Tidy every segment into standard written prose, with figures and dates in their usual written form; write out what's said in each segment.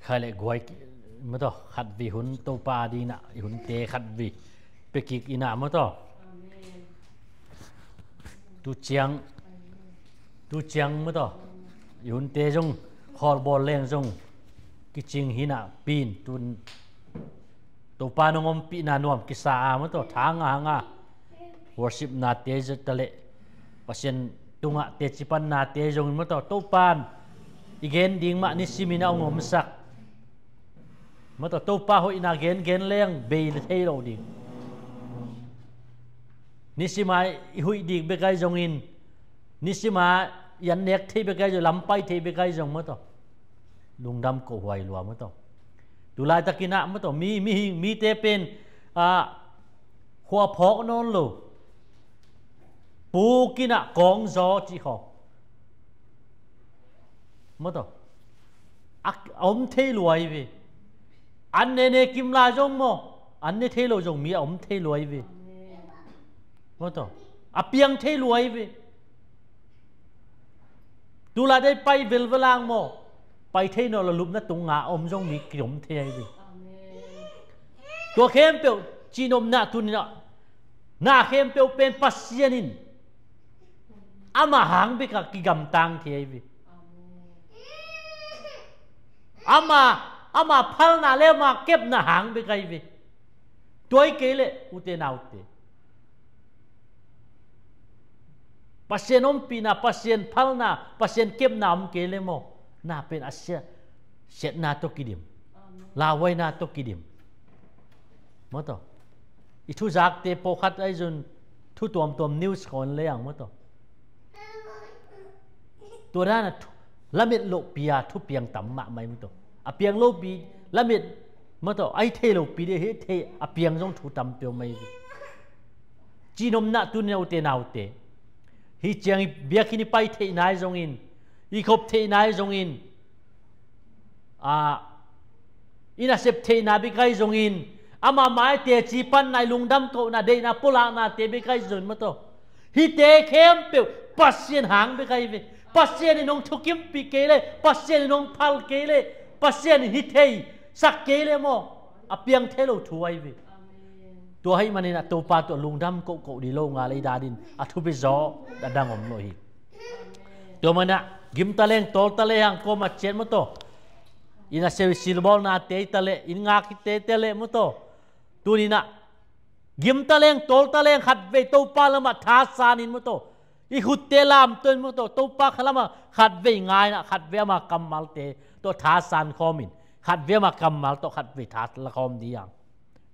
khai lại gọi mà to khát vì hun tô pa đi nạ hun tê khát vì bê kịch ina mà to tu chiang mà to hun tê trong khol bol leng trong cái ching hina pin tun tô pa nong om pi na nuam kisa mà to thang nga worship na tê rất tale pasien tunga tê chipan na tê trong mà to tô pan igen ding ma ni simina ngom sak mà tao tô pa hội na gen leng bê le thay đâu đi nisima hui đi bê cái dòng in nisima yan nẹt thay bê cái rồi lắm bay thay bê cái dòng mà tao lung đam cổ hoài lúa mà tao tu lai ta kina mà tao mi tê pen hoa phok non lo pu kina kong gió chỉ khó mà tao ông thay lúa về anh này kim la giống mò anh này thay lối giống mi ông thay lối về mà to piang thay lối về tu là đây bay về lang mò bay thay nó là lúc nó tung ngã ông giống mi kiểu thay về tua khem tiêu chỉ nom na tu na khem tiêu pen pasienin ama hang be ka ki gam tang thay về ama phal na le ma kep na hang be kai ve toy ke le ute na ute pasien om pina pasien phal na pasien kep na om ke le mo na pen asia set na to kidim la wai na to kidim mo to I thu jak te po khat ai jun thu tom news kon le ang mo to to ra na lamit lo pia thu piang tam ma mai mo to piang lo pi lamit mà to ai thay lo pi de he thay piang jong thu tam pyo mai chi nom na tu neu te nau te hi chiang bia khini pai thay nai jong in I khop thay nai jong in ina sep thay na bi kai jong in ama mai te chi pan nai lungdam ko na de na pola na te bi kai jong mà to hi te khem pyo pasien hang bi kai ve pasien nong thukim pi ke le pasien nong phal ke le pasien hit hey sak ke le mo piang the lo thuai vi to hai manina to pa to lungdam ko di lo nga le da din thu bi zo da dangom lo hi to mana gim taleng tol tale hang ko ma chen mo to ina se silbol na te tale in nga ki te tele mo to tu ni na gim taleng tol taleng khat ve to pa lama tha san in mo to I hut te lam ton mo to pa khalama khat ve ngai na khat ve ma kamal te to tha san khomin khat ve ma kamal to khat ve tha la khom diang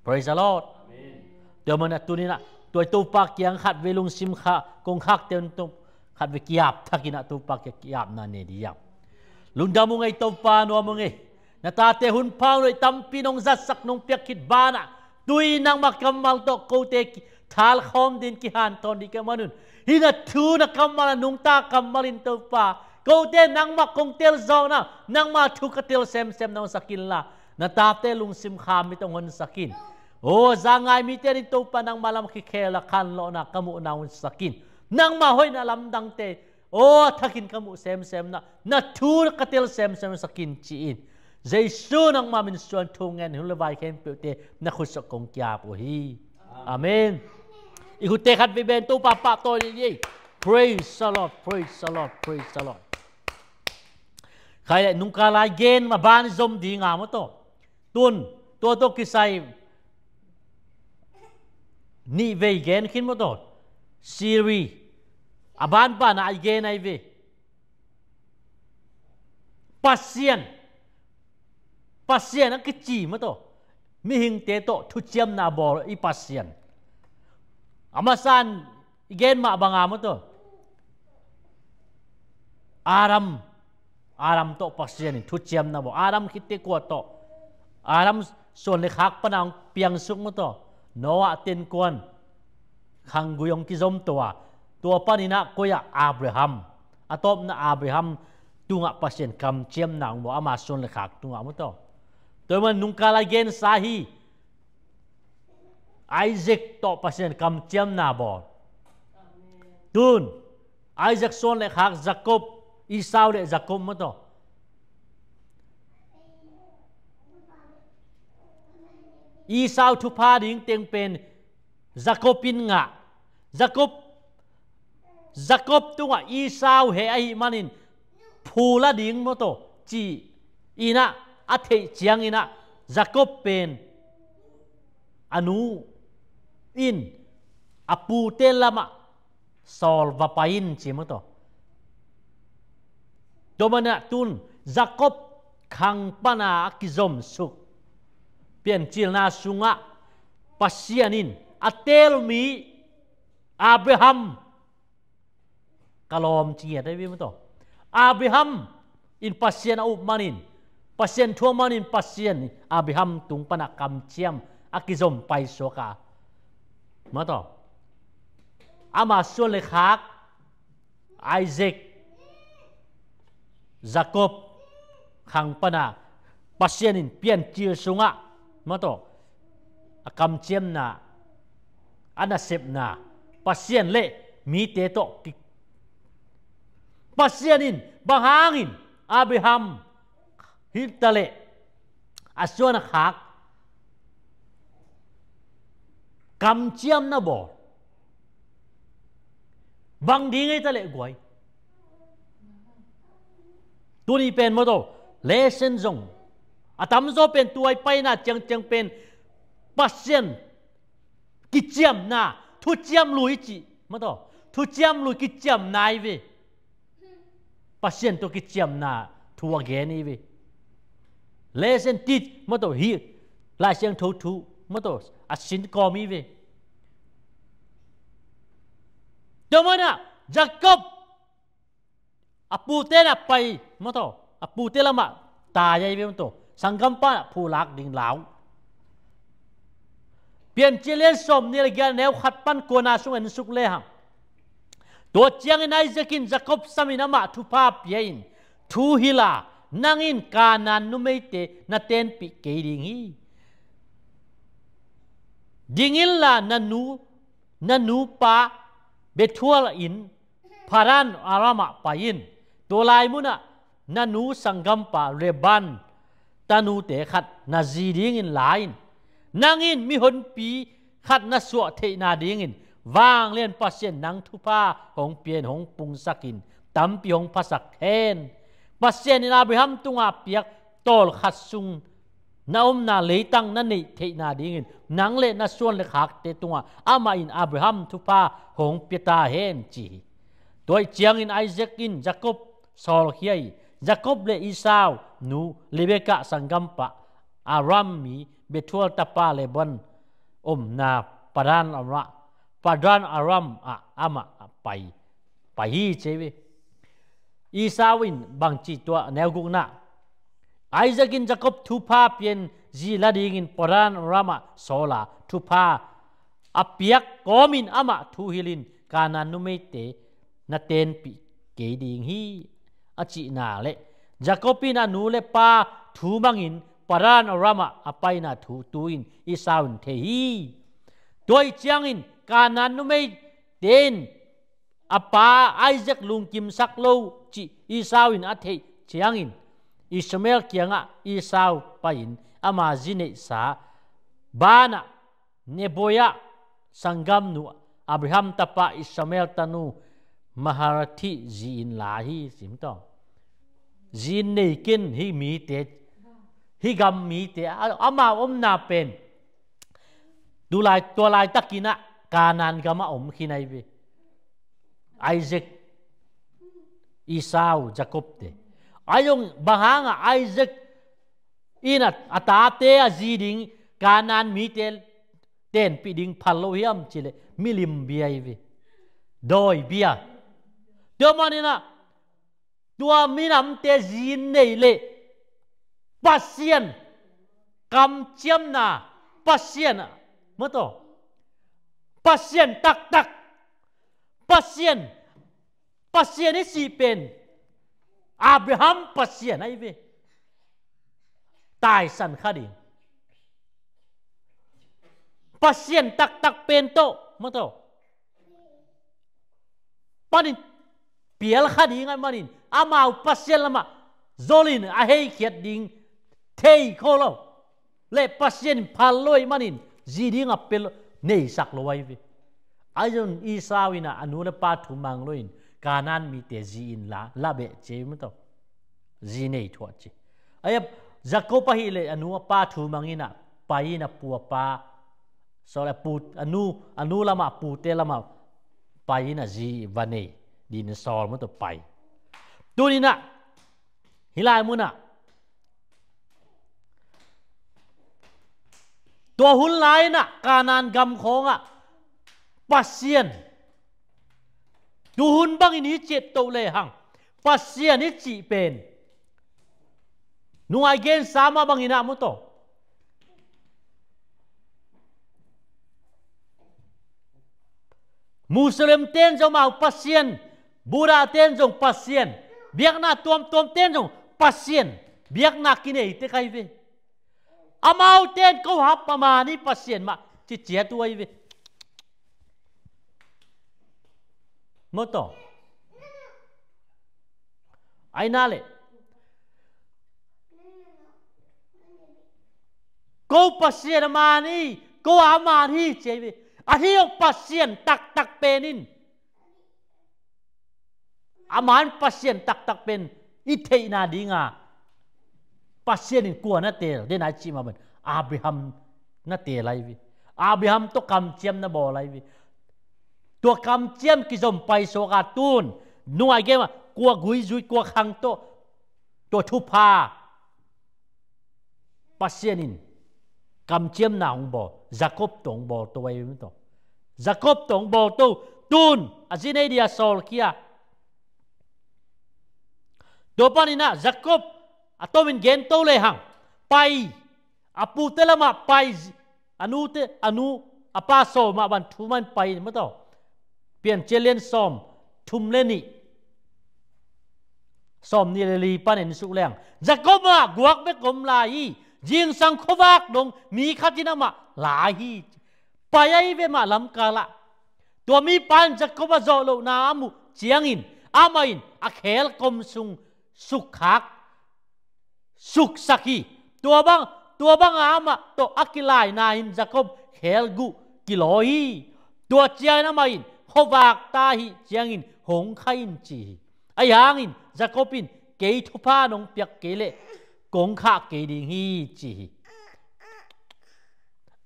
praise the Lord amen to mana tunina to pa kyang khat ve lung sim kha kong khak ten to khat ve kiap thakina to pa kiap na ne diang lunda mo ngai to pa no mo ngai na ta te hun phang noi tam pinong zat sak nong pek khit bana tui nang ma kamal to ko te thal khom din ki han ton di ka manun hina thu na kamal nung ta kamalin to pa câu tên nang ma kong tel zo na nang ma thu ka tel sem na sakin la na ta te lung sim kham mi tong hon sakin o zangai mi te rin to pa nang malam ki khela khan lo na kamu na un sakin nang ma hoi na lam dang te o thakin kamu sem na thu ka tel sem sakin chi in Jesu nang ma min suan thungen hu le vai khem pe te na khu sa kong kya po hi amen I hu te khat vi ben to pa to ye praise the Lord praise the Lord praise the Lord khai nung ka lai gen ma ban zom di nga mo to tun to kisai ni ve gen khin mo to siri aban pa na gen ai ve pasien ang kichi mo to mi hing te to thu chiam na bol I pasien amasan gen ma banga mo to aram to pasien thu chiam na bo aram khite ko to aram son le khak panang piang suk mo to noa ten kon khang guyong ki zom to panina koya Abraham atop na Abraham tunga pasien kam chiam nang mo ama son le khak tunga mo to man nung kala gen sahi Isaac to pasien kam chiam na bo tun Isaac son le khak Jacob Esau le Jacob mo to อีสาวทุพาดิ่งเตียงเป็นJacobin nga Jacob tu nga Esau he ai manin phula ding mo to chi ina athe chiang ina Jacob pen anu in apu telama sol vapain chi mo to domana tun Jacob khang pana akizom suk pian chil na sunga pasianin atel mi Abraham kalom chiaได้วิมตัวอับราฮัมอินปัสเซียนอุบมานินปัสเซียนทั่วมานินปัสเซียนอับราฮัมตุงปนักกำเชียมอากิจมไปโซกามาตัวอามาส่วนเลขาไอเซกจาโคบขังปนักปัสเซียนินเปลี่ยนจีสุงะมาตัวกำเชียมนาอันนั้นเสพนาปัสเซียนเละมีเตโตpasyanin bahangin Abraham hitale aswana khak kamchiam na bo bang dingai tale goi tuni pen moto lesson zong atam zo pen tuai pai na chang pen pasyan kichiam na thu chiam lui chi moto thu chiam lui kichiam nai ve pasien to kichiam na thua ge ni vi lesen tit mo to hi la siang tho thu mo to asin ko mi vi domana Jacob apu te na pai mo to apu te lama ta yai vi mo to sangam pa phu lak ding lao pian chilen som ni la gyan neu khat pan ko na sung en suk le hangตัวเจียงนายจะกินจะกบสมินามาทุภาพยันทุฮิลานั่งอินกานันนุไม่เตนัเตนปิเกดิงีดิงิลลานันูปาเบทัวลอินพารันอารามะปายินตัวลายมุนะนันูสังกัมปาเรบันตานูเตขัดนาจีดิงินลายนั่งอินมีหนปีขัดนาสวะเทนาดิงินวางเลียนปัสเซียนนังทุพาหงเปียนหงปุงสักินตั้มปีหงภาษาเคนปัสเซียนนาบริฮัมตุงอาเปียกโตลขัดซุงนานาเลยตังนั่นนี่เทนาดิงินนังเลนาส่วนเลขาเตตุงอามาอินอับราฮัมทุพาหงเปียตาเฮนจีโดยเจียงอินไอเซกินจักบซอลเฮียจักบเลอิสาวนูเลเบกะสังกัมปะอารัมมีเบทัวตาปาเลบันนาปารานอมระPadran Aram ama pai hi chewe Isawin bangchi tua neuguk na Isaacin Jacob thupa pian ji ladingin Padran Arama sola thupa apiak komin ama thuhilin kana numete na ten pi ke ding hi achi na le Jacobin anu le pa thu mangin Padran Arama apai na thu tuin Isawin the hi doi chiangin kanan nu mai den apa Isaac lung kim sak lo chi Esau in athe chiangin Ishmael kianga Esau pain ama jine sa bana neboya sangam nu Abraham tapa Ishmael tanu maharathi jin lahi simto jin nei kin hi mi te hi gam mi te ama na pen du lai to lai takina kanan gama kinai be Isaac Esau Jacob te ayong bahanga Isaac inat atate aziding kanan mitel ten piding phalohiam chile milim biai be doi bia domanina tua minam te jin nei le pasien kam chiam na pasien moto pasien tak pasien ni si pen Abraham pasien ai ve tai san khadi pasien tak pen to moto panin pial khadi ngai manin amau pasien lama zolin a hei khiat ding thei kholo le pasien phal loi manin ziding apel nei sak loi ve ajon isawina anuna pa thumang loin kanan mi te zi in la be che mo to zi nei thwa chi aya jacob hi le anu pa thumangina paina pu pa so la pu anu lama pu te lama paina zi vane din sol mo to pai tunina hilai munaตัวหุ่นลายน่ะการนานกำของอ่ะปัสเซียนดูหุ่นบางอินี้เจ็ดตัวเลยหังปัสเซียนนี่จีเป็นนุ่งไอเกนสามาบางอินะมุตโตมุสลิมเต้นจงมาปัสเซียนบูดาเต้นจงปัสเซียนเบียกน่ะตัวมเต้นจงปัสเซียนเบียกน่ะกินเอติใครเวอามาเต้นเขาหับประมาณนี้ปัสเซียนมาจิเจียตัวอีเวมดต่อไอ้นั่นเลยกูปัสเซียนมานี่กูอามาที่เจวิอาที่เอาปัสเซียนตักเป็นนินอามันปัสเซียนตักเป็นอิเทนาดีงาปัสเซียนกลัวนั่นเตะเดนายจีมาเป็นอับราฮัมนั่นเตะไรวิอับราฮัมตัวกำเจียมนั่นบ่ไรวิตัวกำเจียมกิจมไปโซกาตูนนัวเกมกลัวกุยจุยกลัวขังตัวทุพาปัสเซียนินกำเจียมหนาองบ่จักบตงบ่ตัวไว้ไม่ต่อจักบตงบ่ตัวตูนอาจินเอเดียโซลเคียตัวปานินะจักบอัตวินเกนโตเลยหังไปอาปูเตละมาไปอนุอาปาโซมาบันทุมันไปไม่ต่อเปลี่ยนเจเลนซอมทุมเลนี่ซอมนี่เลยปันเห็นสุแรงจักบมากวกเบกมลายยิงสังขวักดงมีขัดนามาหลายไปไอ้เวมาลำกาละตัวมีปันจักบโจโลนามุเจียงอินอามาอินอาเคลกมซุงสุขคักสุขสักีตัวบางอามาตัวอักิลายนาอินจักบเคลกุกิโลฮีตัวเจียงนามาอินขวักตาฮีเจียงอินหงไข่อินจีไอ้หางอินจักบินเกยทุพานงเปียกเกเลกงข้าเกดิงฮีจี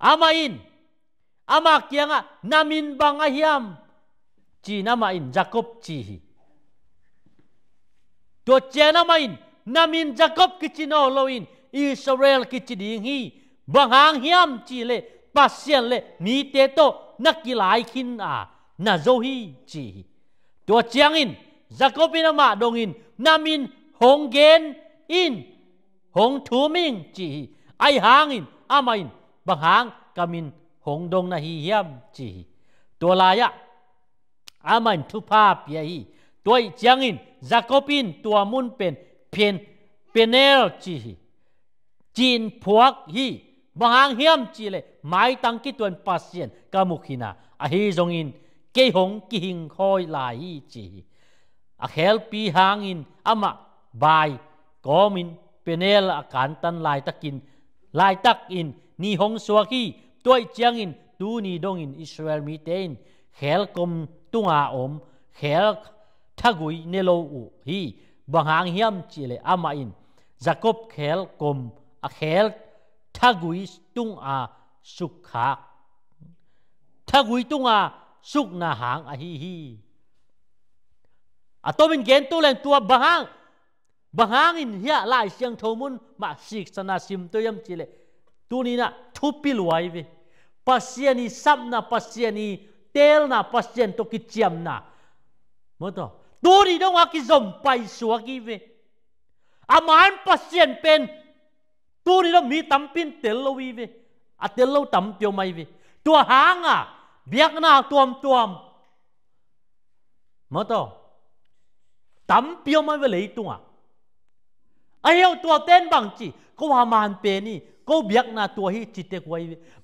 อามาอินอามาเกียงอ่ะนามินบังอาฮิมจีนามาอินจักบจีตัวเจนามาอินนามินจักบกิจิโนโลอินอิสราเอลกิจิดิงฮีบังหางฮิมจีเลปัสเซียนเลมีเตโตนักกีฬาขินนาโซฮีจีตัวเจียงอินจักบินอามาดงอินนามินหงเกนอินหงทูมิงจีไอหางอินอามาอินบางหางกามินหงดงนาฮีเฮียมจีตัวลายะอามาอินทุพาเปียฮีตัวเจียงอินจักบินตัวมุนเป็นเพียนเนลจีนพวกฮีบางหางเฮียมจีเลยหมายตั้งกิตัวปัสเซียนกามุขินาอาฮีจงอินเกหงกิหิงคอยลายจีอาเคลปีหางอินอามาบายกอมินเป็นเอลอาการตันลายตักอินนี่หงสวกีตัวเจียงอินตูนี่ดงอินอิสราเอลมีเตนเคลกมตุงอาอมเคลทักุยเนโลอูฮีบางหางเฮียมจีเลอามาอินจักบเคลกมอาเคลทักุยตุงอาสุขะทักุยตุงอาสุขนาหางอาฮีอาตัวเป็นเกณฑ์ตัวแรงตัวบางหางอินเฮียลายเสียงโทมุนมาสิกสนาซิมตัวยำจีเลตัวนี้นะทุบปิลวยเวปัสเซียนีซับนะปัสเซียนีเตลนะปัสเซียนตัวกิจยมนะมั้งตัวนี้ต้องว่ากิจมไปสวกีเวอามันปัสเซียนเป็นตัวนี้ต้องมีตั้มปินเตลลวีเวอาเตลลตั้มเปียวไม่เวตัวหางอ่ะเบียกหน้าตัวมมั้งตั้มเปียวไม่เวเลยตัวไอ้เอาตัวเต้นบางจีก็ว่ามันเป็นนี่ก็เบียกหน้าตัวที่จิตเตกไว้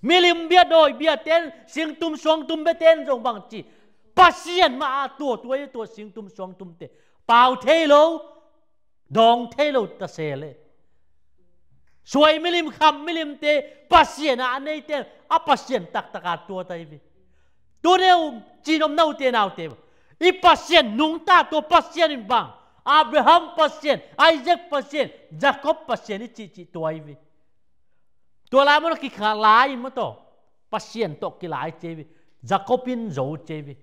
มิลิมเบียโดยเบียเต้นเสียงตุ้มสวงตุ้มเบเต้นจงบางจีปัสเซียนมาตัวเสียงตุ้มสวงตุ้มเตเปล่าเทโลดองเทโลตะเซเล สวยไม่ลิมคำไม่ลิมเตะปัสเซียนอันนี้เตะอ่ะปัสเซียนตักตะการตัวไตวิตัวเดียวจีนอมน่าเตะน่าเตะอีปัสเซียนนุ่งตาตัวปัสเซียนอินบังอับราฮัมปัสเซียนไอแซคปัสเซียนยาโคบปัสเซียนนี่จีตัวไอวิตัวลายมันกิขาลายมันโตปัสเซียนโตกิลายเจวิยาโคบินโจเจวิ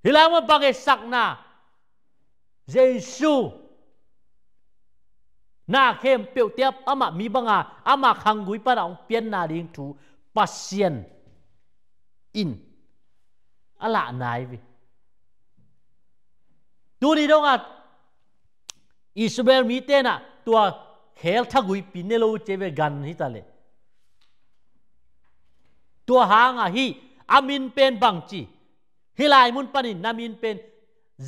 ฮิลามันบังเอสักนาเยซูน่าเข้มเปียวเตียบอามามีบังอามาขังกุยปะเราเปลี่ยนนาดิงทูปัสเซียนอินอะไรนายวิดูนี่ดงอ่ะอิสราเอลมีเตน่ะตัวเฮลทักุยปินเนโลเจเวกันฮิตาเลตัวหางอ่ะฮีอามินเป็นบังจีฮิลายมุนปานินนามินเป็น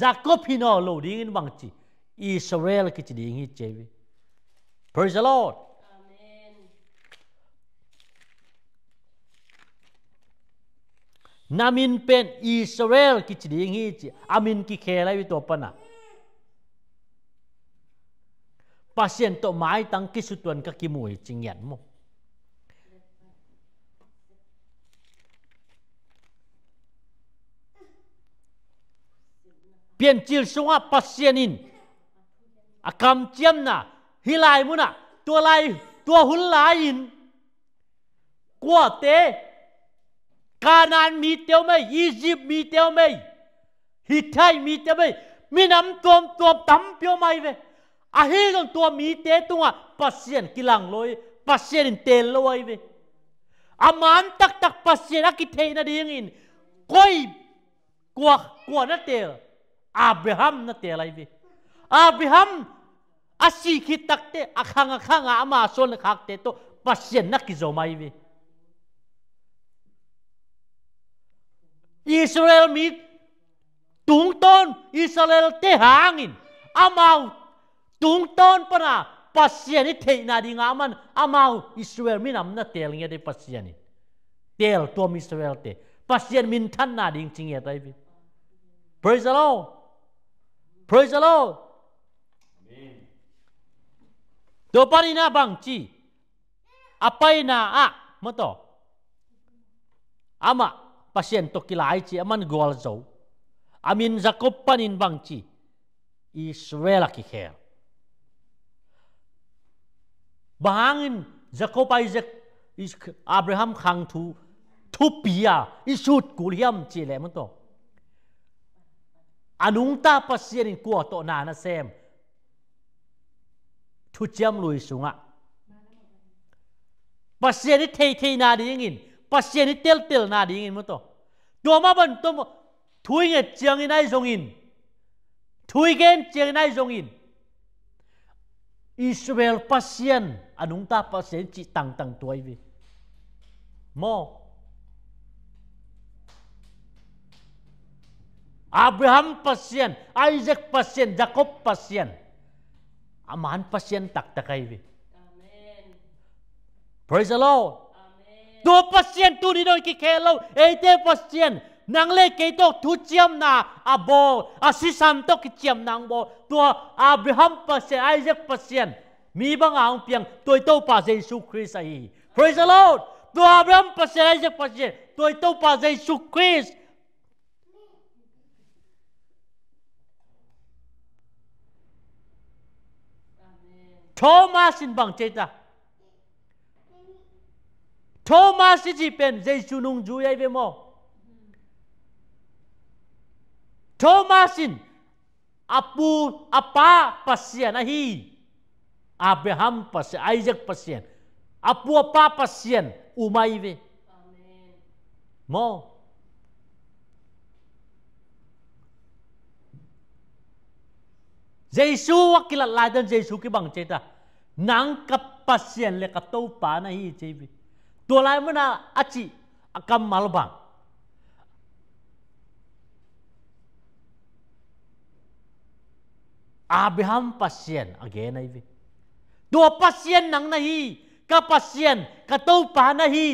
จากโกพินอโลดิ้งบังจีอิสราเอลกิจดิ้งฮิเจเวPraise the Lord. Amen. Namin pen Israel kichiding hi amin ki khela wi to pana. Pasien to mai tang kisutwan ka kimui chingyan mo. Pian chil sunga pasienin akam chiam naฮิลายมุนะตัวลายตัวหุ่นลายินกว่าเตกานาน์มีเตียวไหมอียิปต์มีเตียวไหมฮิตไทมีเตียวไหมมีน้ำตัวตั้มเปียวไหมเวอาฮิตตัวมีเตตัวปัสเซียนกิลังลอยปัสเซียนเตลลอยเวอามันตักปัสเซียนอากิเทน่ะดีอย่างอินก้อยกว่านั่นเตลอับราฮัมนั่นเตลอะไรเวอับราฮัมอาศัยคิดตักเตะอาขังอามาส่วนขักเตะตัวปัสเซียนนักกิจไม่วิอิสราเอลมีตุงต้นอิสราเอลเตะหางินอามาตุงต้นปนะปัสเซียนนี่เทนาดีงามันอามาอิสราเอลมีน้ำนัดเตลเงี้ยได้ปัสเซียนนี่เตลตัวอิสราเอลเตะปัสเซียนมินทันนาดีจริงๆอะไรวิ Praise the Lord Praise the Lordตัวปารินาบังจีapa ina mato ama pasien to kilai chi aman gol zo amin Jacob panin bang chi Israel ki kher bangin Jacob Isaac Abraham khang thu pia isut kuliam chi le mato anung ta pasien in ko to na na sem thu chiam lui sunga pasien ni thei na ding in pasien ni tel na ding in mo to do ma ban to thui nge chiang in ai zong in thui gen chiang in ai zong in Israel pasien anung ta pasien chi tang tuai vi mo Abraham pasien Isaac pasien Jacob pasien aman pasien takai vi Praise the Lord. Do pasien tu ni don ki kelo ete pasien nang le ke to tu chiam na abo asisam to ki chiam nang bo to Abraham pasien Isaac pasien mi bang ang piang toi to pa Jesus Christ ai Praise the Lord. Do Abraham pasien Isaac pasien toi to pa Jesus Christ Thomas in bang cheta Thomas si pen Jesu nung ju ai ve mo Thomas in apu apa pasien ahi Abraham pasien Isaac pasien apu apa pasien umai ve amen mo Jesu wakilat ladan Jesu ki bang cheta nang kap pasien le ka to pa na hi chebiตัวลายมันอาชีกรรมมาลบังอาบราฮัมปัสเซียนagainไอ้วิตัวปัสเซียนนังนะฮีกับปัสเซียนกับตัวปานะฮี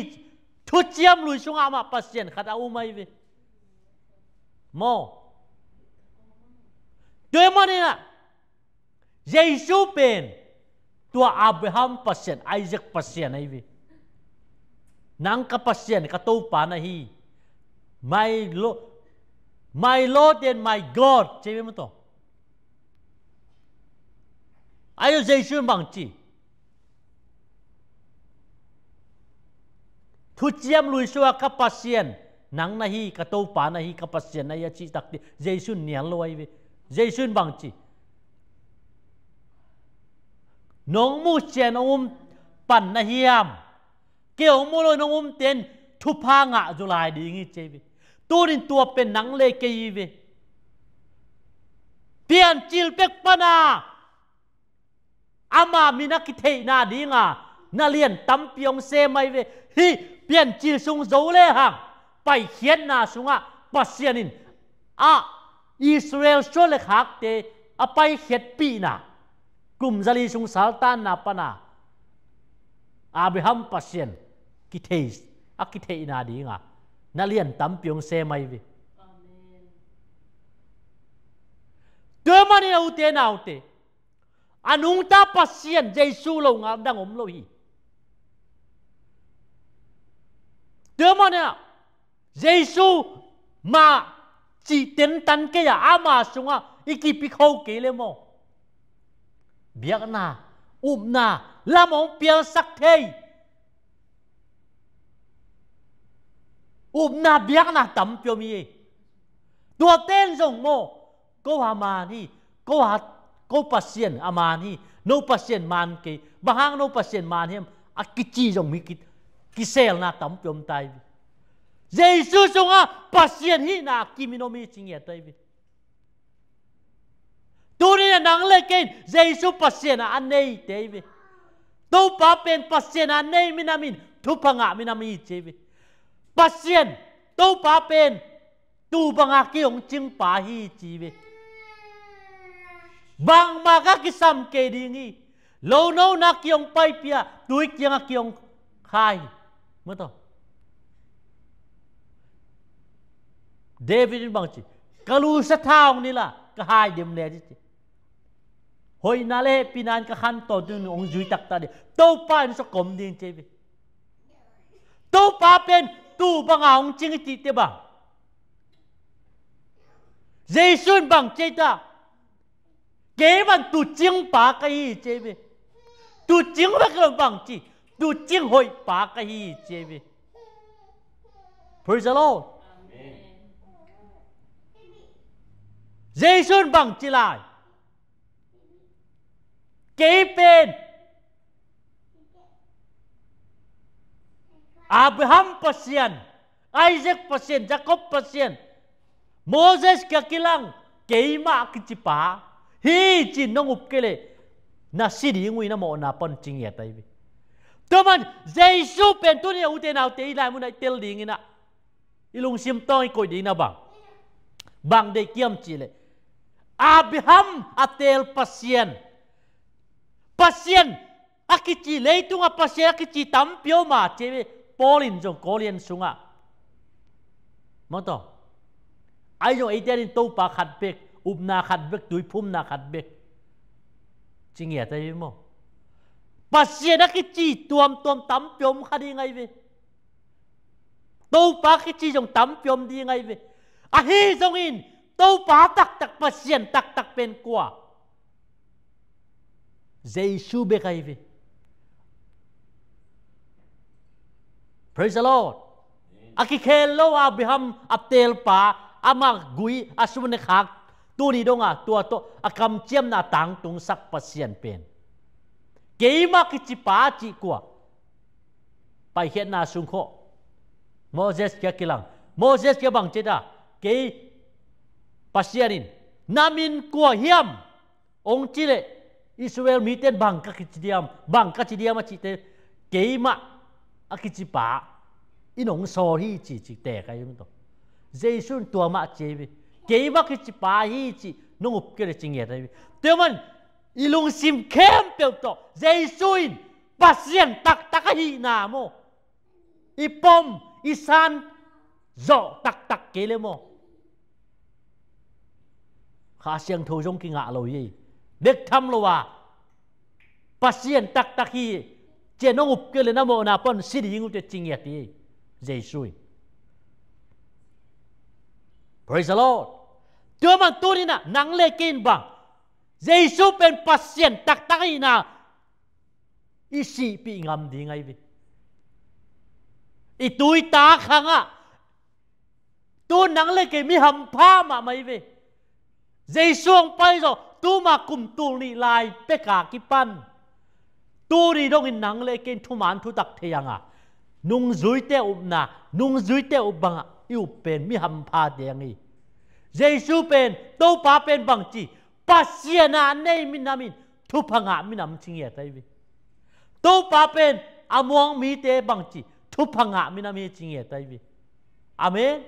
ทุจยมลุยสุงอามาปัสเซียนขัดเอาไม่วิโมตัวมันนี่นะเยซูเป็น tua Abraham pasien Isaac pasien ai vi nang ka pasien ka to pa na hi my Lord and my God che mo to ayo Jesus bang chi thu chiam lui suwa ka pasien nang na hi ka to pa na hi ka pasien na ya chi tak ti Jesus nian lo ai vi Jesus bang chi nong mu chen pan na hiam kêu mu lo nong ten thu pa nga zu lai di ngi che vi turin tua pen nang le ke vi pian chil pek pana ama mina ki thei na di nga na lien tam piong se mai ve hi pian chil sung zo le hang pai hian na sunga pasianin a Israel so le khak te a pai het pi na kum zali sung saltan na pana Abraham pasien ki thei na di nga na lien tam piong se mai vi Tua mani na ute na ute anung ta pasien Jesu lo nga dang lo hi Tua mani na Jesu ma chỉ tiến tan cái ama sunga ikipi khâu ke le mo biak na na lamong pial sak thei na biak na tam pyo mi tua ten zong mo ko hama ni ko pasien ama ni no pasien man ke bahang no pasien man hem akichi zong mi ki sel na tam pyo tai Jesus sunga pasien hi na kiminomi chingye tai vi Turi na nang leken Jesus pasien an nei te vi to pa pen pasien an nei minamin thu phanga minami che vi pasien to pa pen tu banga kiong ching pa hi chi vi bang ma ka kisam ke dingi lo no na kiong pai pia tui kiong khai mo to David bang chi kalu sa thao ni la ka hai dem le chi hoi na le pinan ka khan to tu ong zui tak ta de to pa ni so kom din che bi to pa pen tu bang ong ching ti te ba Jesus bang che ta ke ban tu ching pa ka hi che bi tu ching ba ka bang chi tu ching hoi pa ka hi che bi Praise the Lord Jesus bằng chỉ lại kế bên Abraham pasien Isaac pasien Jacob pasien Moses kakilang kế ma kichipa hi chi nong up kele na sidi ngui na mo na pon ching ya tai bi to man Jesus pen tu ni u te nào te lai mu nai tel ding ina ilung sim tong ko di na bang de kiam chi le Abraham atel pasien akichi leitunga pasien akichi tampio ma che polin jong kolien sunga moto ai jong iterin to pa khat bek upna khat bek tui phum na khat bek chingya tai mo pasien akichi tuam tampiom khadi ngai ve to pa akichi jong tampiom di ngai ve a hi jong in to pa tak pasien tak pen kwa Jesu be kai ve Praise the Lord akikhelo Abraham aptel pa ama gui asun khak tu ni donga tua to akam chiam na tang tung sak pasien pen keima ki pa chi kwa pai hian na sung kho Moses kya kilang Moses kya bang cheda ke pasienin namin kwa hiam ong chile Israel miten bang ka chidiam chi te keima akichipa inong so hi chi te kai yung to Jesu tua ma che keima kichipa hi chi nong up ke chingye dai te man ilung sim kem pe to Jesu in pasien tak hi na mo ipom isan zo tak ke le mo kha siang tho jong ki nga lo yi dek tham lo wa pasien tak tak hi che no up ke le na mo na pon si ding u te ching ya ti Jesus. Praise the Lord. Tua man tu ni na nang le kin bang Jesus pen pasien tak tak hi na isi pi ngam di ngai vi itui ta khanga tu nang le ke mi ham pha ma mai ve Jesus pai zo tu ma kum tu ni lai pe ka ki pan tu ri dong in nang le ken thu man thu tak theyanga nung zui te up na nung zui te up banga yu pen mi ham pha de ngi Jesus pen to pa pen bang chi pasiana nei min namin thu phanga min nam ching ye tai vi to pa pen among mi te bang chi thu phanga min nam ching ye tai vi amen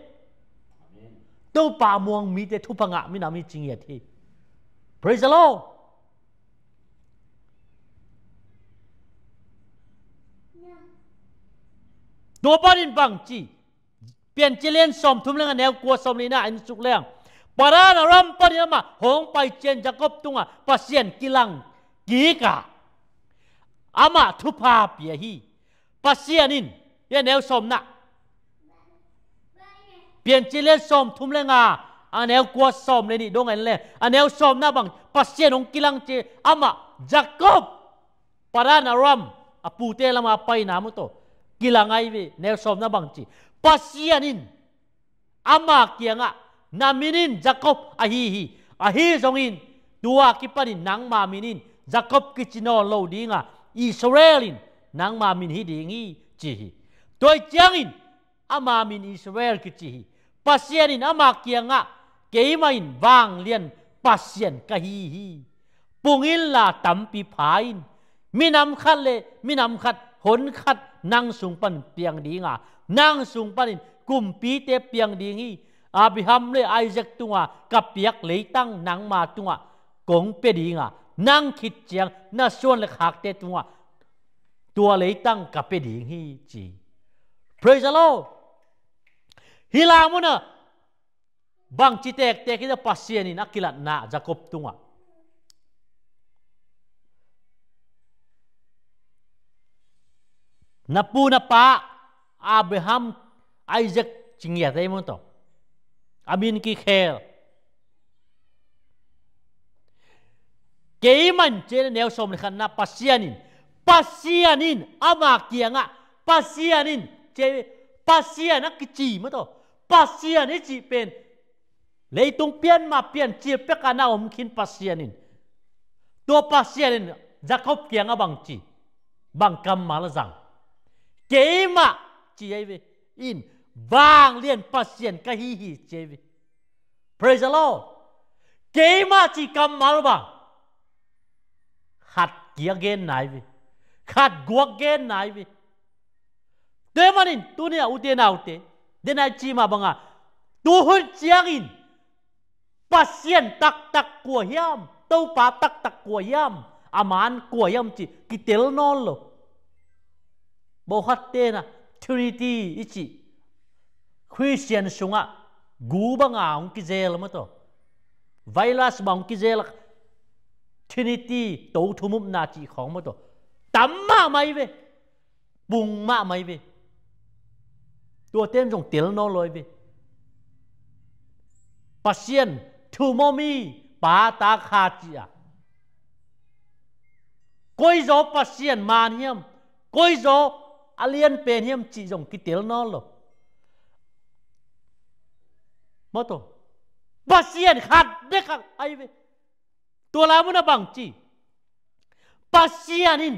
to pa among mi te thu phanga min nam ching ye thi praise the Lord. Đồ ba din bang chi pian chilen som thum lenga neu kwa som lina in suk leng para na ram pa ni ma hong pai chen Jacob tunga pasien kilang ki ka ama thu pa pia hi pasienin ye neu som na pian chilen som thum lenga aneu kwa som le ni dong en le aneu som na bang pasien ong kilang che ama Jacob para na ram apu te lama pai na mo to kilangai vi nel som na bang chi pasianin ama kianga naminin Jacob ahi zongin tua kipanin nang ma minin Jacob kichino lo dinga Israelin nang ma min hi dingi chi toy changin ama min Israel kichi pasianin ama kianga keimain wang lian pasien kahi pungil la tampi phain minam khat le minam khat hon khat nang sung pan piang dinga nang sung panin kumpi te piang dingi Abraham le Isaac tunga kapiak leitang nang ma tunga kong pe dinga nang khit chiang na suan le khak te tunga tua leitang ka pe dingi chi praise the Lord. Hilamuna bang chi tek te kita pasien in akilat na Jacob tunga napu na pa Abraham Isaac chingya tay mo to amin ki khel keiman chen neo som khan na pasianin ama kia nga pasianin che pasian ki chi mo to pasian chi pen leitung pian ma pian chi pe kana om khin pasianin to pasianin Jacob kia nga bang chi bang kam mal zang kema chi ai ve in vang liên pasien ka hi che ve praise the Lord. Kema chi kam mal ba khat kia gen nai ve khat guak gen nai ve te manin tu ne ute na ute de na chi ma banga tu hun chiang in pasien tak tak của hiam tâu pa tak tak của hiam aman của hiam chi ki tel non lo bo hat te na Trinity ichi Christian sunga gu banga ong ki zel ma to virus bang ki zel Trinity to thumum na chi khong ma to tam ma mai ve bung ma mai ve tua tem jong tel no loi ve pasien thu momi pa ta kha chi a koi zo pasien man hiam koi zo alien pen hiam chi jong ki tel no lo mo to pasien khat de khat ai ve tua la mu na bang chi pasienin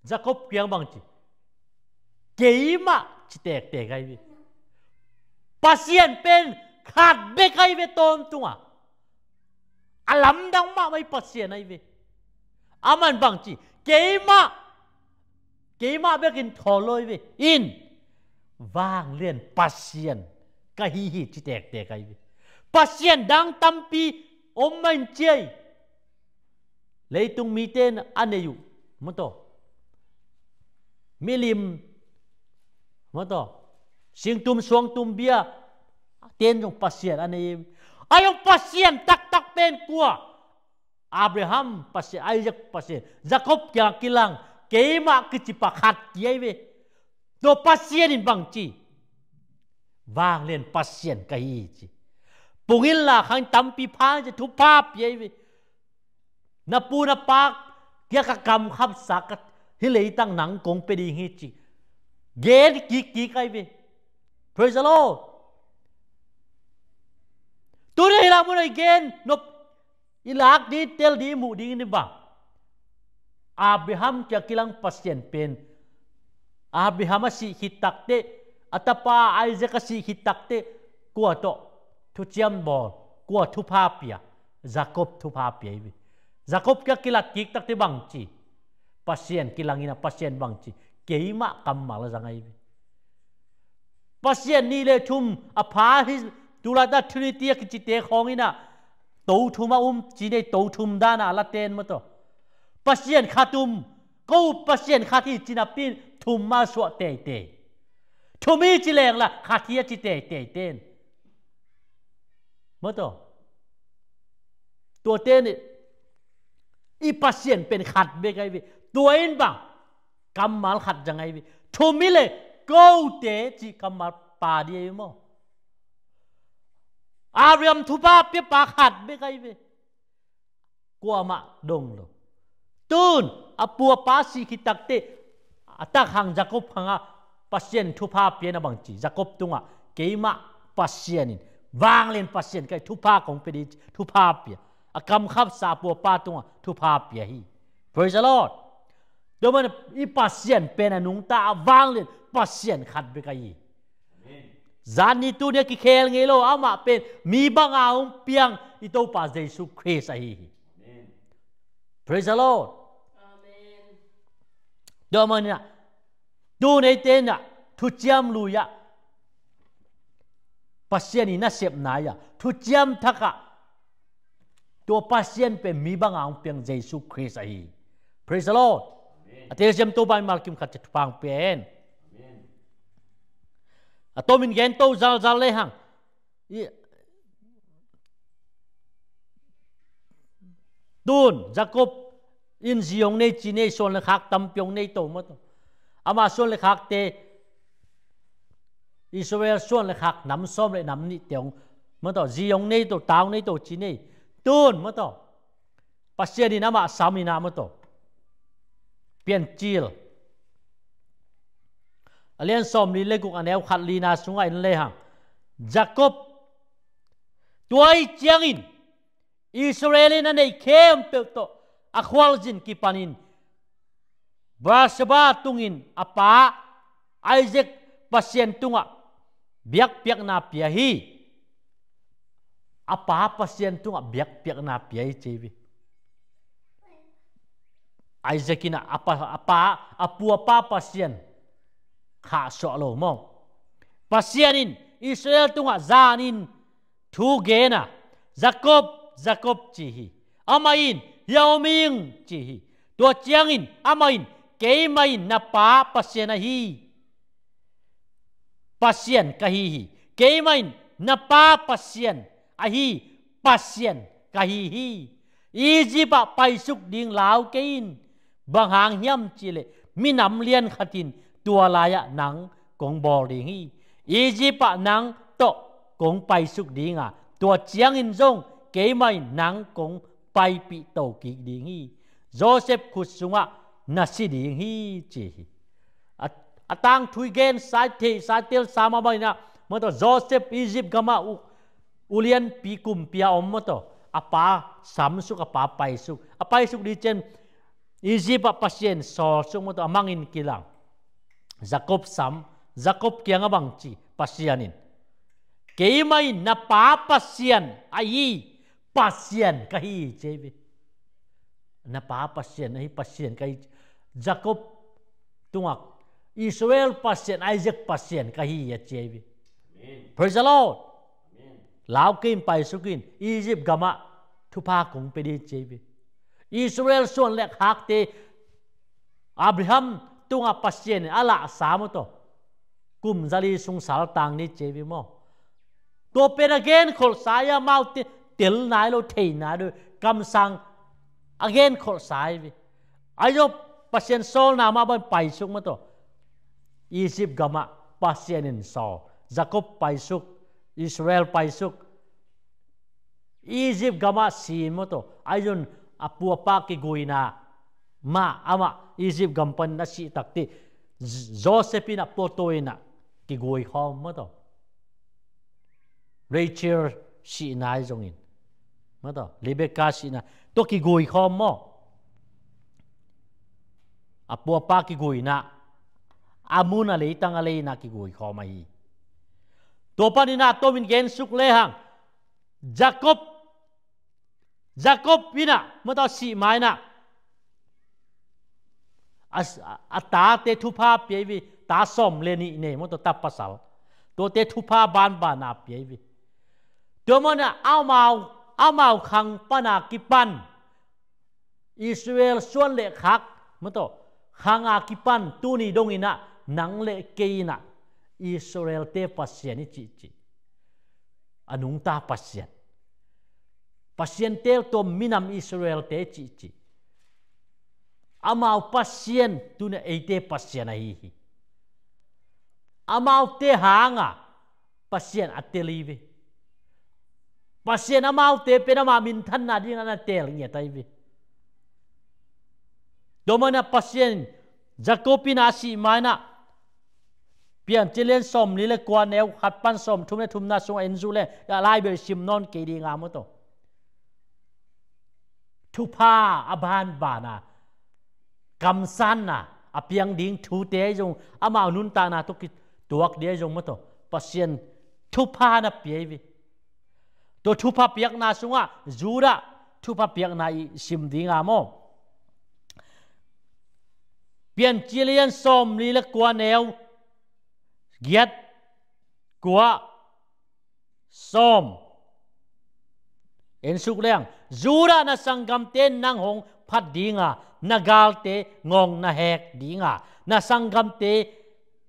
Jacob kyang bang chi keima chi tek tek ai ve pasien pen khat be kai ve tom tunga alam dang ma mai pasien ai ve aman bang chi keima be kin tholoi ve in wang lien pasien ka hi chi tek tek ai ve pasien dang tampi om man chei leitung mi ten aneyu mo to milim mo to sing tum suang tum bia ten jong pasien anei ayong pasien tak tak pen kwa Abraham pasien Isaac pasien Jacob kya kilang keima kichipakat kiai do pasien in bang chi vang len pasien kai chi pungil la khang tampi phang je thu pa piai na pu na pak kya ka kam khap sakat hi lei tang nang kong pe di hi chi gen ki kai praise the Lord tu nei la mo nei gen no ilak di tel di mu di ni ba Abraham kya kilang pasien pen Abraham si hitakte atapa Isaac si hitakte kwa to thu chiam bol kwa thu pa pia Jacob thu pa pia Jacob kya kilat kik takte bang chi pasien kilangina pasien bang chi keima kamal jangai pasien ni le thum apha hi tulata trinity ki chite khongina to thuma chi nei to thum dana la ten ma to pasien khatum ko pasien khati chinapin thum ma so te thumi chi leng la khatia chi te ten ma toตัวเต้นอีปัสเซียนเป็นขัดเบกไอวิตัวเองบังกำมัลขัดจังไงวิทุมิเลกูเตจิกำมัลปาดีเอโมอาเรียมทุบาเปียปาขัดเบกไอวิกัวมาดงโลตูนอปัวปาสีขิตักเตตักหังจักบหังปัสเซียนทุบาเปียนบังจีจักบตุงะเกมาปัสเซียนินวางเล่นปัสเซียนไกทุบาของเป็นทุบาเปียกำขับสาปัวปาตุงทุพาเปียฮี praise the Lord โดยมันอีปัสเซียนเป็นอนุงตาวางเลยปัสเซียนขัดไปกันยีจานนี้ตัวเนี้ยกิเคลเงโลเอามาเป็นมีบางอาเปียงอีตัวปัสเยซูคริสต์ฮี praise the Lord โดยมันเนี่ยดูในเต้นอ่ะทุจยมลุยะปัสเซียนนี่น่าเสียบนายะทุจยมทักะตัวปัสเซียนเป็นมีบางอย่างเพียงเยซูคริสต์ไอ้ praise the Lord อาเทเซมตัวใบมาลคิมขัดจะฟังเป็นตัวมินเกนตัวจัลเลยฮังดูนจักบอินซิยงในจีเนส่วนเล็กหักตั้มพิงในตัวมั้งอามาส่วนเล็กหักเตอิสราเอลส่วนเล็กหักน้ำส้มเลยน้ำนิเตียงมั้งตัวจียงในตัวตาวในตัวจีเนตูนมั้งตัวปัสเซียนีน้ำมาสามีน้ำมั้งตัวเปลี่ยนจีลเลี้ยงส้มลีเล็กกุอันเอวขัดลีนาสุงไงนั่นเลยฮะจักบตัวไอ้เจียงอินอิสราเอลนั่นไอ้เข้มเปิดโตอควาลจินกิปานินบราสบาตุงินอปาไอเซกปัสเซียนตุงะเบียกเปียกนาเปียฮีapa pasien tu ngak biak na piai cewi Isaacina apa pasien kha so lo mo pasienin Israel tu ngak zanin thu gena Jacob chihi amain yaoming chihi tua chiangin amain keimain na pa pasien hi pasien kahi keimain na pa pasien ahi pasien kahihi Egypt pai suk ding lao kein bang hang hiam chile minam lian khatin tua laya nang kong bol ding hi Egypt nang to kong pai suk dinga tua chiang in zong ke mai nang kong pai pi to ki ding hi Joseph khusunga nasi ding hi chi atang thui gen sai tel sama bai na mo to Joseph Egypt gama ulian pi kum pia om mo to apa samsuk apa paisuk di chen Egypt pasien so sung mo to amangin kilang Jacob kiang abang chi pasianin keimai na pa pasien ai pasien kahi chebi na pa pasien ai pasien kai Jacob tungak Israel pasien Isaac pasien kahi ya chebi praise the Lord Lao kim pai sukin Egypt gama thupa kung pedi chebi Israel son lek hak te Abraham tunga pasien ala samo to kum zali sung sal tang ni chebi mo to pen again khol saya mau tel nai lo thei na do kam sang again khol sai vi ayo pasien sol na ma ban pai suk ma to Egypt gama pasien in so Jacob pai suk Israel pai suk Egypt gama si mo to ayun apua pa ki guina ma ama Egypt gampan na si takti Josephina potoina ki gui khom mo to Rachel si nai jongin mo to Rebecca si na to ki gui khom mo apua pa ki guina amuna le tang ale na ki gui khom ai to panina to min gen suk le hang Jacob pina mo to si mai na ata te thupa pyevi ta som le ni ne mo to tapasal to te thupa ban na pyevi to mo na amau khang pana kipan Israel suan le khak mo to khanga kipan tu ni dongina nang le keina Israel te pasien ni chi anung ta pasien tel to minam Israel te chi amau pasien tu na ete pasien ai amau te hanga pasien atelive pasien amau te penama min than na ding na tel nge tai vi domana pasien Jacobina si mana pian chilen som ni le kwa neu khat pan som thum na sung enzu le ya lai be sim non ke di nga mo to thupa aban bana kam san na apiang ding thu te jong amao nun ta na to ki tuak de jong mo to pasien thupa na pievi to thupa piak na sunga zura thupa piak na i sim ding a mo pian chilen som ni le kwa neu giat kwa som en suk leng zura na sangam ten nang hong phat dinga nagal te ngong na hek dinga na sangam te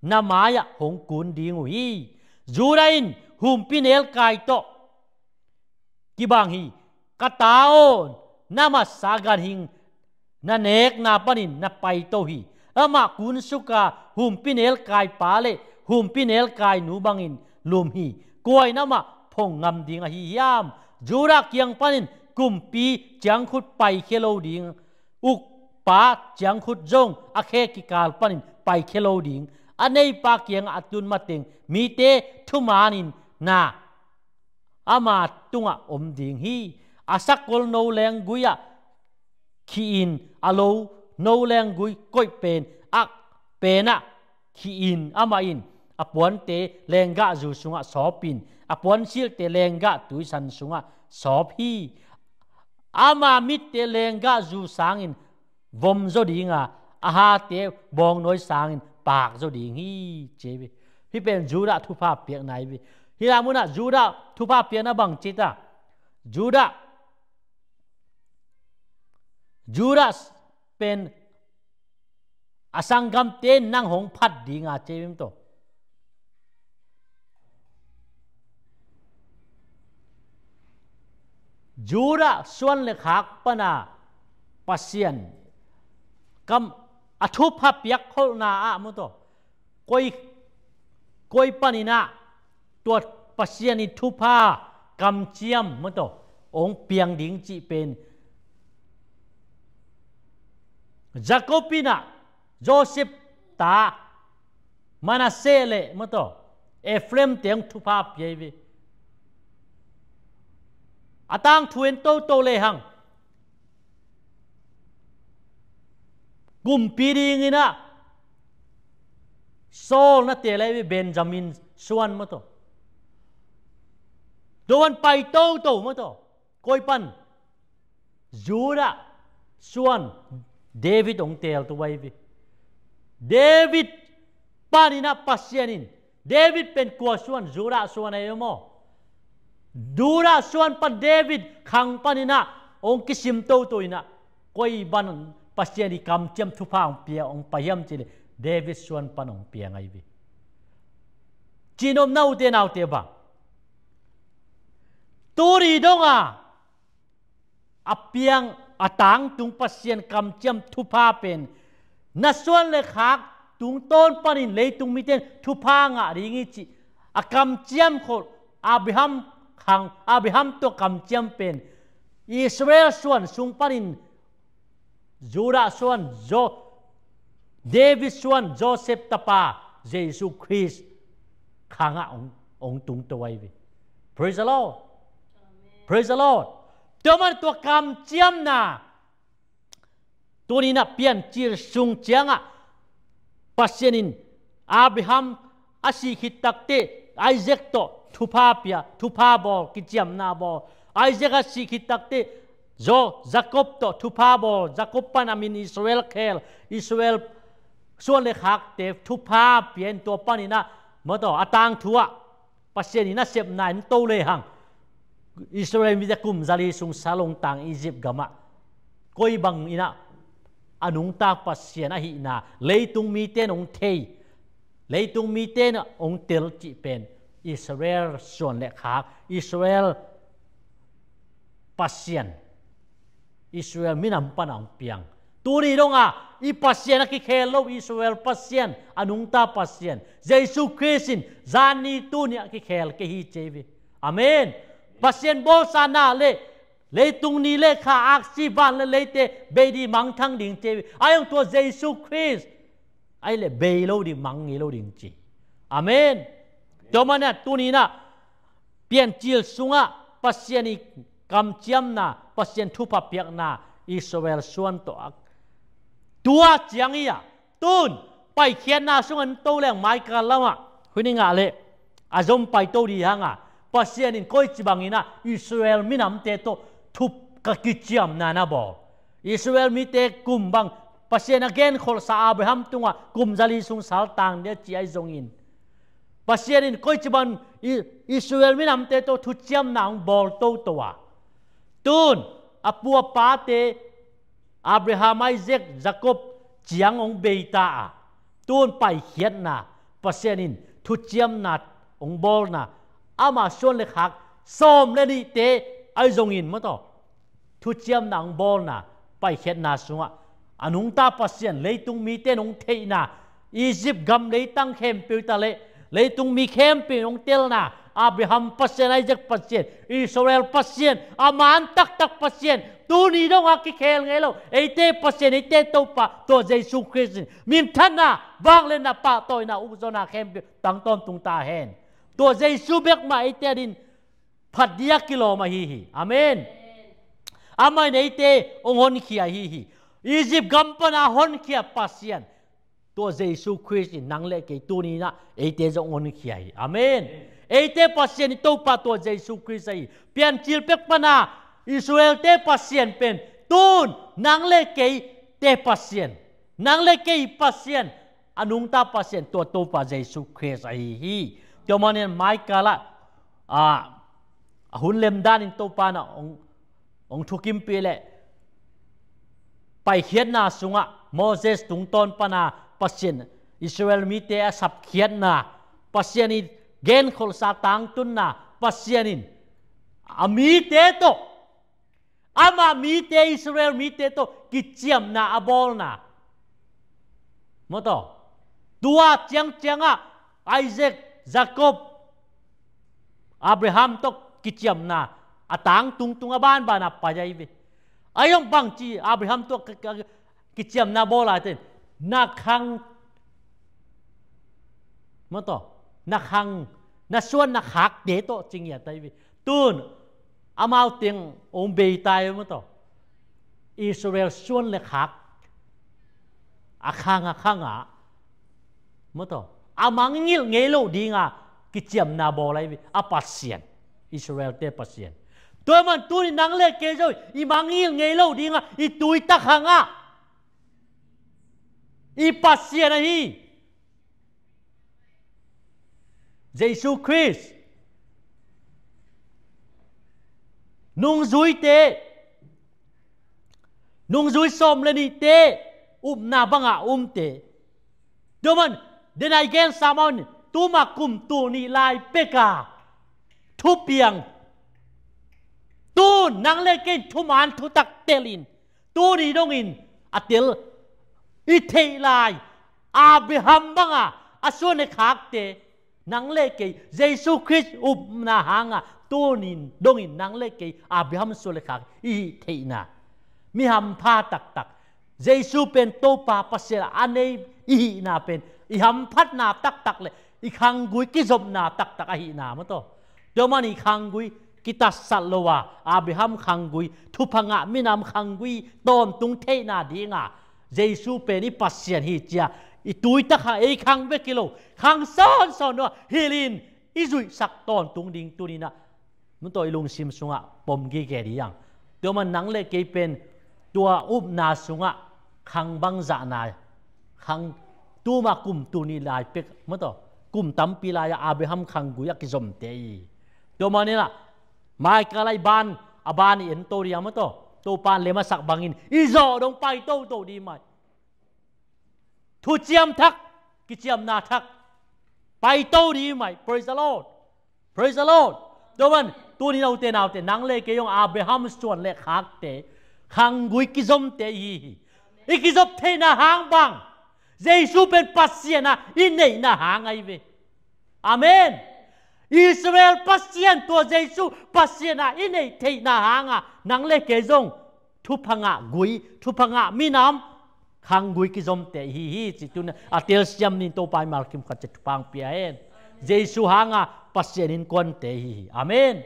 na maya hong kun ding hi zura in hum pinel kai to kibang hi kataon nama sagan hing na nek na panin na pai to hi ama kun suka hum pinel kai pale hum pinel kai nu bangin lum hi koi nama phong ngam ding hi yam jura kyang panin kumpi chang khut pai khelo ding uk pa chang khut jong akhe ki kal panin pai khelo ding anei pa kyang atun mateng mi te thumanin na ama tunga om ding hi asakol no leng guya khi in alo no leng gui koi pen ak pena khi in ama in apuan te lenga zu sunga sopin apuan sil te lenga tuisan sunga sop hi ama mit te lenga zu sangin vom zo dinga aha te bong noi sangin pak zo ding hi chebi hi pen jura thupa piak nai bi hi amuna jura thupa piak na bang chita jura pen asangam te nang hong phat dinga chebim to jura suan le khak pana pasien kam athupa piak khol na a mo to koi panina tuat pasien ni thupa kam chiam mo to ong piang ding chi pen Jacobina Joseph ta Manasseh le mo to Ephraim teng thupa pyevi atang thuen to le hang gum piding ina Saul na te le Benjamin suan mo to doan pai to mo to koi pan Judah suan David ong tel to wai David panina pasyanin David pen kwa suan Judah suan ayo mo Dura suan pa David khang panina ong kisim to ina koi ban pasyani kam chem thupa ong pia ong payam chile David suan pan ong pia ngai vi chinom nau te ba turi donga apiang atang tung pasien kam jam thupa pen na suan le khak tung ton panin le tung miten thupa nga ringi chi akam jam khol Abraham to kam jam pen Israel suan sung panin Judah suan David suan Joseph tapa Jesus Christ khanga ong tung tawai vi praise the Lord praise the Lord toman to kam chiam na tuni na pian chir sung chianga pasienin Abraham asi khitakte Isaac to thupa bol ki chiam na bol Isaac asi khitakte Jacob to thupa bol Jacob pan amin Israel suan le khak te thupa pian to panina mo to atang thua pasienina sep nain to le hang Israel mi kum zali sung salong tang Egypt gama koi bang ina anung ta pasien a hi na leitung mi ten ong thei leitung mi ten ong tel chi pen Israel suan le khak Israel pasien Israel minam panang piang turi donga i pasien ki khelo Israel pasien anung ta pasien Jesus Christin zani tu ni ki khel ke hi chevi amen pasien bol sana le tung ni le kha aksi ban le te be di mang thang ding chevi ayong to Jesus Christ ai le be lo di mang ni lo ding chi amen to mana tu ni na pian chil sunga pasien i kam chiam na pasien thu pa piak na Israel suan to tua chiang iya tun pai khian na sungan to leng mai ka lama khuni nga le azom pai to di hanga pasien in koi chibangina Israel minam te to thup ka kichiam na na bo Israel mi te kumbang pasien again khol sa Abraham tunga kum jali sung sal tang de chi ai zong in pasien in koi chiban Israel minam te to thu chiam nang bol to towa tun apua pa te Abraham Isaac Jacob chiang ong beita a tun pai khiat na pasienin thu chiam na ong bol na ama son le khak som le ni te ai zong in mo to thu chiam na ong bol na pai khiat na sunga anung ta pasien leitung mi te nong thei na Egypt gam leitang khem pe ta leitung mi khem pe ong tel na Abraham pasien Isaac pasien Israel pasien aman tak pasien tu ni dong aki khel ngai lo ete pasien ete to pa to Jesus Christ min thana wang le na pa toy na uzona khem tang ton tung ta hen to Jesus bek ma ete din phat dia kilo ma hi amen amai nei te ong hon khia hi Egypt gampana hon khia pasien to Jesus Christ nang le ke tu ni na ete jong hon khia hi amen ete pasien to pa to Jesus Christ ai pian chil pek pana Israel te pasien pen tun nang le ke te pasien nang le ke pasien anung ta pasien to pa Jesus Christ ai hi to manen mai kala hun lem dan in to pa na ong thukim pe le pai khiat na sunga Moses tung ton pana pasien Israel mi te sap khiat na pasien i gen khol sa tang tun na pasienin ami te to ama mi te Israel mi te to kichiam na abol na mo to tua chiang a Isaac Jacob Abraham to kichiam na atang tung aban ba na pajai be ayong bang chi Abraham to kichiam na bola ten na khang mo to na khang na suan na khak de to ching ya tai be tun amau tiếng ông bề tai mà to Israel xuân le khak khang à mà to amang ngil nghe lâu đi nga cái chiam na bò lại pasien Israel te pasien tôi mà tôi nang le kê rồi imang ngil nghe lâu đi nga tôi ta khang à pasien này Jesus Christ nung dui te nung dui som le ni te na banga te doman denai gen samon tu ma kum tu ni lai peka thu piang tu nang le ken thu man thu tak telin ตัวนี้ดงอินอัติลอิเทลายอาบราฮัมบังอาส่วนในขากเตนังเล็กเยซูคริสต์อุปนาหางตัวนี้ดงอินนังเล็กอาบราฮัมส่วนในขากอิเทนามีหำพาตักเยซูเป็นโตปาปัสเซลอันนี้อีนาเป็นอีหำพัดนาตักเลยอีขังกุยกิจบนาตักอีนามันโตเดี๋ยวมันอีขังกุยกิตัสสัลโลวาอาบราฮัมขังกุยทุพังมินามขังกุยตอนตุงเทนาดีงาเยซูเป็นอีปัสเซียนฮิเจียอีตุยตะขาไอขังเวกิโลขังซ้อนว่าฮิลินอีจุยสักตอนตุงดิงตุนีนะมันโตอีลุงซิมซุงปมกีเกดียังเดี๋ยวมันนังเล็กเป็นตัวอุบนาซุงขังบังจานายขังตัวมากุมตัวนี้ลายเป็กมั้งต่อกุมตั้มปีลายอาบราฮัมขังกุยกิจมเตยเดี๋ยวมันนี่ละมาไกลบานอบานเอ็นโตเรียมั้งต่อตัวปานเลมาสักบังอินอีโจดงไปโตดีไหมทุเจียมทักกิเจียมนาทักไปโตดีไหม praise the Lord praise the Lord เดี๋ยวมันตัวนี้เราเตนังเล็กยองอาบราฮัมส่วนเล็กหักเตขังกุยกิจมเตยอีกิจบเทน่าหางบังเยซูเป็นปัสเซียนอินเนน่าหางไงเวอาเมนอิสราเอลปัสเซียนตัวเยซูปัสเซียนอินเนเทน่าหางนังเล็กยองทุพังกุยทุพังมีน้ำขังกุยกิจมเตฮีจิตุนอาเทลเซียมนินโตไปมาร์คิมขัดจุพังเปียเอ็นเยซูหางปัสเซียนินควนเตฮีอาเมน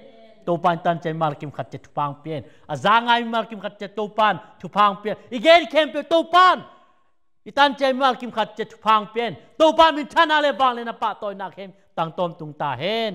ตัวปานตันใจมาร์กิมขัดเจ็ดทุพังเปลี่ยนอาจางไงมาร์กิมขัดเจ็ดตัวปานทุพังเปลี่ยนอีกเกณฑ์เข้มเปลี่ยนตัวปานอีตันใจมาร์กิมขัดเจ็ดทุพังเปลี่ยนตัวปานมีท่านอะไรบางเลยนะปะตัวนักเข้มตั้งต้นตุงตาเห็น